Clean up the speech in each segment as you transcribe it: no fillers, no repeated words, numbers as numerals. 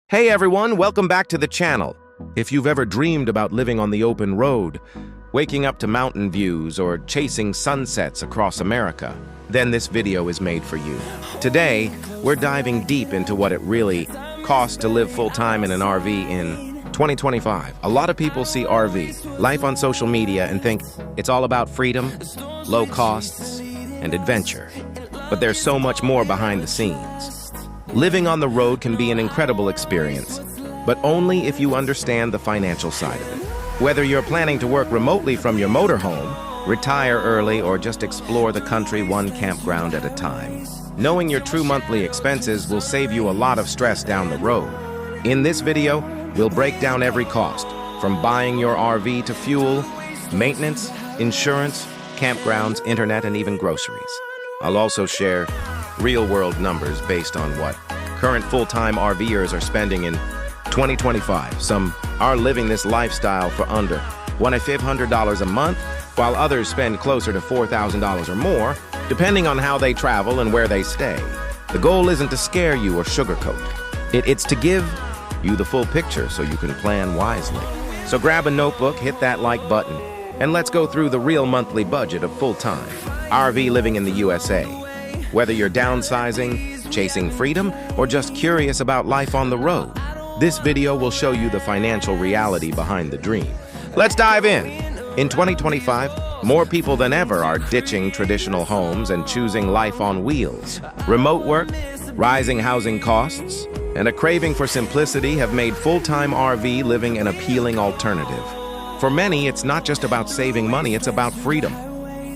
Hey everyone, welcome back to the channel. If you've ever dreamed about living on the open road, waking up to mountain views, or chasing sunsets across America, then this video is made for you. Today, we're diving deep into what it really costs to live full-time in an RV in 2025. A lot of people see RV life on social media and think it's all about freedom, low costs, and adventure. But there's so much more behind the scenes. Living on the road can be an incredible experience, but only if you understand the financial side of it. Whether you're planning to work remotely from your motorhome, retire early, or just explore the country one campground at a time, knowing your true monthly expenses will save you a lot of stress down the road. In this video, we'll break down every cost, from buying your RV to fuel, maintenance, insurance, campgrounds, internet, and even groceries. I'll also share real-world numbers based on what current full-time RVers are spending in 2025. Some are living this lifestyle for under $1,500 a month, while others spend closer to $4,000 or more, depending on how they travel and where they stay. The goal isn't to scare you or sugarcoat. It's to give you the full picture so you can plan wisely. So grab a notebook, hit that like button, and let's go through the real monthly budget of full-time RV living in the USA. Whether you're downsizing, chasing freedom, or just curious about life on the road, this video will show you the financial reality behind the dream. Let's dive in. In 2025, more people than ever are ditching traditional homes and choosing life on wheels. Remote work, rising housing costs, and a craving for simplicity have made full-time RV living an appealing alternative. For many, it's not just about saving money, it's about freedom.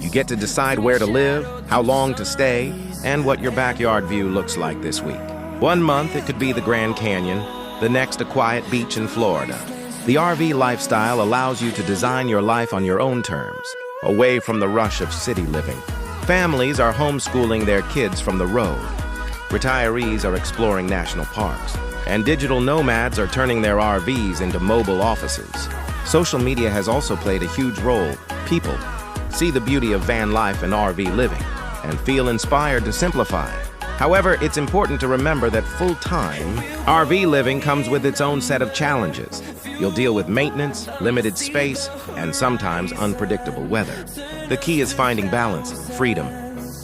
You get to decide where to live, how long to stay, and what your backyard view looks like this week. One month, it could be the Grand Canyon, the next a quiet beach in Florida. The RV lifestyle allows you to design your life on your own terms, away from the rush of city living. Families are homeschooling their kids from the road. Retirees are exploring national parks, and digital nomads are turning their RVs into mobile offices. Social media has also played a huge role. People see the beauty of van life and RV living and feel inspired to simplify. However, it's important to remember that full-time RV living comes with its own set of challenges. You'll deal with maintenance, limited space, and sometimes unpredictable weather. The key is finding balance, freedom,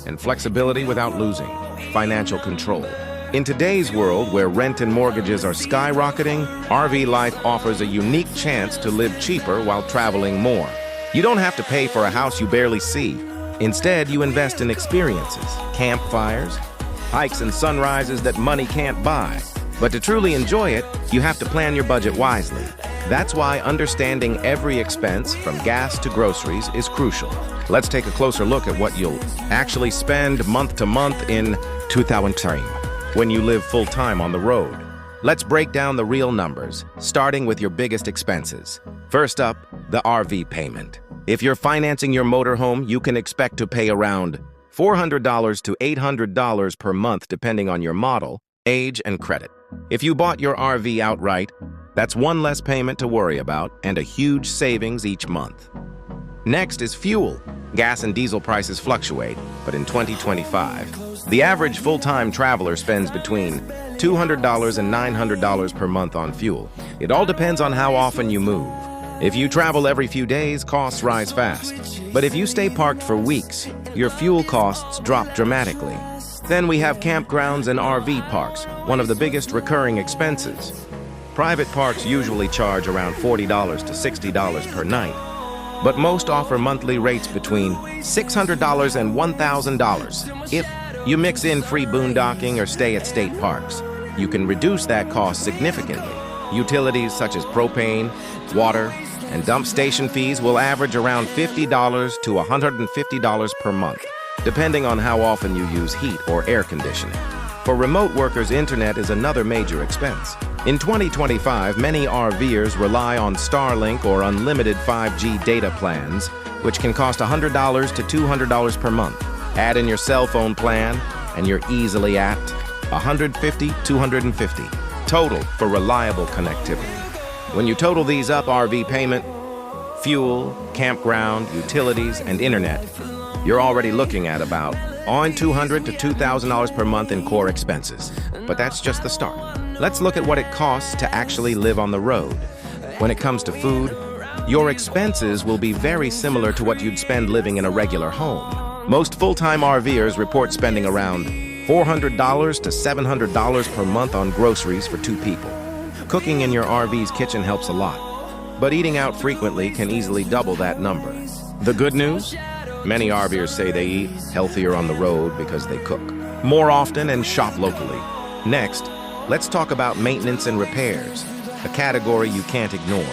and flexibility without losing financial control. In today's world, where rent and mortgages are skyrocketing, RV life offers a unique chance to live cheaper while traveling more. You don't have to pay for a house you barely see. Instead, you invest in experiences, campfires, hikes and sunrises that money can't buy. But to truly enjoy it, you have to plan your budget wisely. That's why understanding every expense, from gas to groceries, is crucial. Let's take a closer look at what you'll actually spend month to month in 2023 when you live full-time on the road. Let's break down the real numbers, starting with your biggest expenses. First up, the RV payment. If you're financing your motorhome, you can expect to pay around $400 to $800 per month depending on your model, age, and credit. If you bought your RV outright, that's one less payment to worry about and a huge savings each month. Next is fuel. Gas and diesel prices fluctuate, but in 2025, the average full-time traveler spends between $200 and $900 per month on fuel. It all depends on how often you move. If you travel every few days, costs rise fast. But if you stay parked for weeks, your fuel costs drop dramatically. Then we have campgrounds and RV parks, one of the biggest recurring expenses. Private parks usually charge around $40 to $60 per night, but most offer monthly rates between $600 and $1,000. If you mix in free boondocking or stay at state parks, you can reduce that cost significantly. Utilities such as propane, water, and dump station fees will average around $50 to $150 per month, depending on how often you use heat or air conditioning. For remote workers, internet is another major expense. In 2025, many RVers rely on Starlink or unlimited 5G data plans, which can cost $100 to $200 per month. Add in your cell phone plan, and you're easily at $150 to $250 total for reliable connectivity. When you total these up, RV payment, fuel, campground, utilities, and internet, you're already looking at about on $200 to $2,000 per month in core expenses. But that's just the start. Let's look at what it costs to actually live on the road. When it comes to food, your expenses will be very similar to what you'd spend living in a regular home. Most full-time RVers report spending around $400 to $700 per month on groceries for 2 people. Cooking in your RV's kitchen helps a lot, but eating out frequently can easily double that number. The good news? Many RVers say they eat healthier on the road because they cook more often and shop locally. Next, let's talk about maintenance and repairs, a category you can't ignore.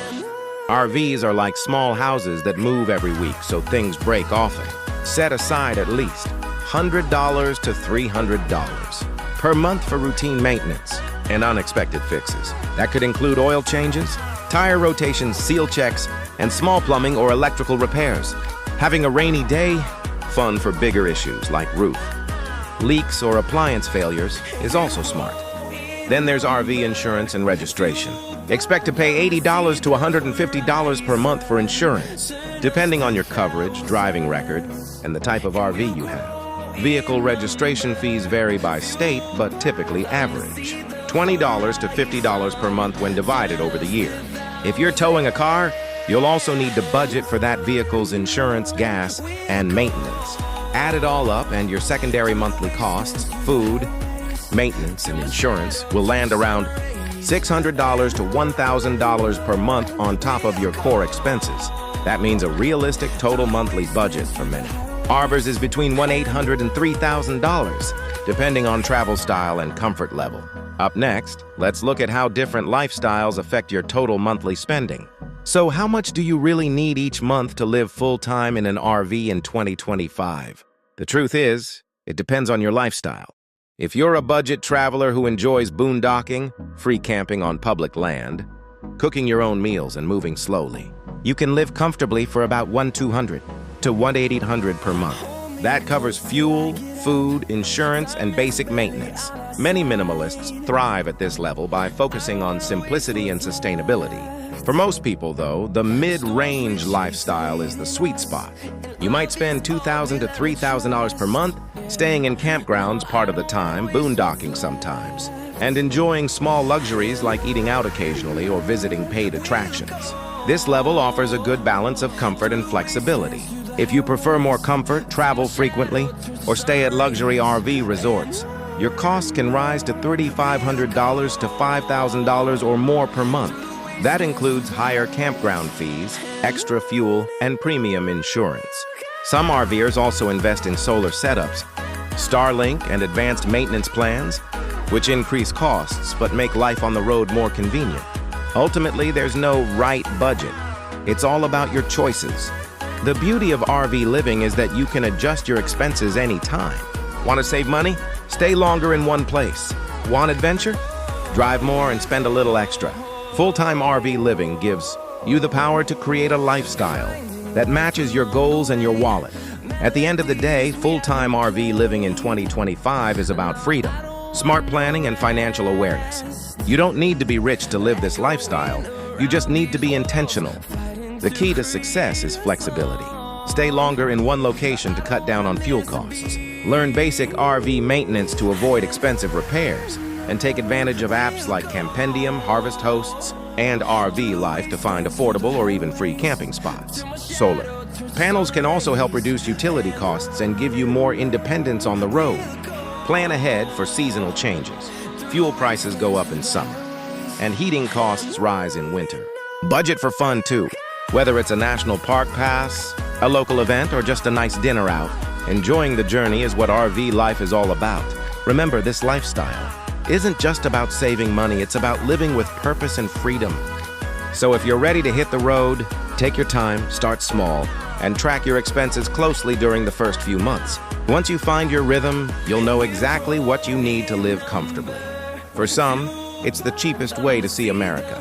RVs are like small houses that move every week, so things break often. Set aside at least $100 to $300 per month for routine maintenance and unexpected fixes. That could include oil changes, tire rotations, seal checks, and small plumbing or electrical repairs. Having a rainy day, fun for bigger issues like roof, leaks, or appliance failures is also smart. Then there's RV insurance and registration. Expect to pay $80 to $150 per month for insurance, depending on your coverage, driving record, and the type of RV you have. Vehicle registration fees vary by state, but typically average $20 to $50 per month when divided over the year. If you're towing a car, you'll also need to budget for that vehicle's insurance, gas, and maintenance. Add it all up, and your secondary monthly costs, food, maintenance, and insurance will land around $600 to $1,000 per month on top of your core expenses. That means a realistic total monthly budget for many. RVers is between $1,800 and $3,000, depending on travel style and comfort level. Up next, let's look at how different lifestyles affect your total monthly spending. So how much do you really need each month to live full-time in an RV in 2025? The truth is, it depends on your lifestyle. If you're a budget traveler who enjoys boondocking, free camping on public land, cooking your own meals and moving slowly, you can live comfortably for about $1,200 to $1,800 per month. That covers fuel, food, insurance, and basic maintenance. Many minimalists thrive at this level by focusing on simplicity and sustainability. For most people, though, the mid-range lifestyle is the sweet spot. You might spend $2,000 to $3,000 per month staying in campgrounds part of the time, boondocking sometimes, and enjoying small luxuries like eating out occasionally or visiting paid attractions. This level offers a good balance of comfort and flexibility. If you prefer more comfort, travel frequently, or stay at luxury RV resorts, your costs can rise to $3,500 to $5,000 or more per month. That includes higher campground fees, extra fuel, and premium insurance. Some RVers also invest in solar setups, Starlink, and advanced maintenance plans, which increase costs but make life on the road more convenient. Ultimately, there's no right budget. It's all about your choices. The beauty of RV living is that you can adjust your expenses anytime. Want to save money? Stay longer in one place. Want adventure? Drive more and spend a little extra. Full-time RV living gives you the power to create a lifestyle that matches your goals and your wallet. At the end of the day, full-time RV living in 2025 is about freedom, smart planning, and financial awareness. You don't need to be rich to live this lifestyle. You just need to be intentional. The key to success is flexibility. Stay longer in one location to cut down on fuel costs. Learn basic RV maintenance to avoid expensive repairs, and take advantage of apps like Campendium, Harvest Hosts, and RV Life to find affordable or even free camping spots. Solar panels can also help reduce utility costs and give you more independence on the road. Plan ahead for seasonal changes. Fuel prices go up in summer, and heating costs rise in winter. Budget for fun too. Whether it's a national park pass, a local event, or just a nice dinner out, enjoying the journey is what RV life is all about. Remember, this lifestyle isn't just about saving money, it's about living with purpose and freedom. So if you're ready to hit the road, take your time, start small, and track your expenses closely during the first few months. Once you find your rhythm, you'll know exactly what you need to live comfortably. For some, it's the cheapest way to see America.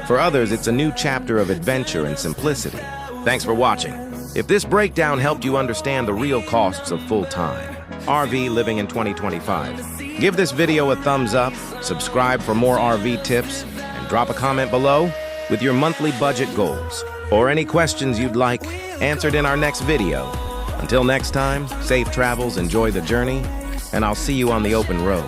For others, it's a new chapter of adventure and simplicity. Thanks for watching. If this breakdown helped you understand the real costs of full-time RV living in 2025, give this video a thumbs up, subscribe for more RV tips, and drop a comment below with your monthly budget goals or any questions you'd like answered in our next video. Until next time, safe travels, enjoy the journey, and I'll see you on the open road.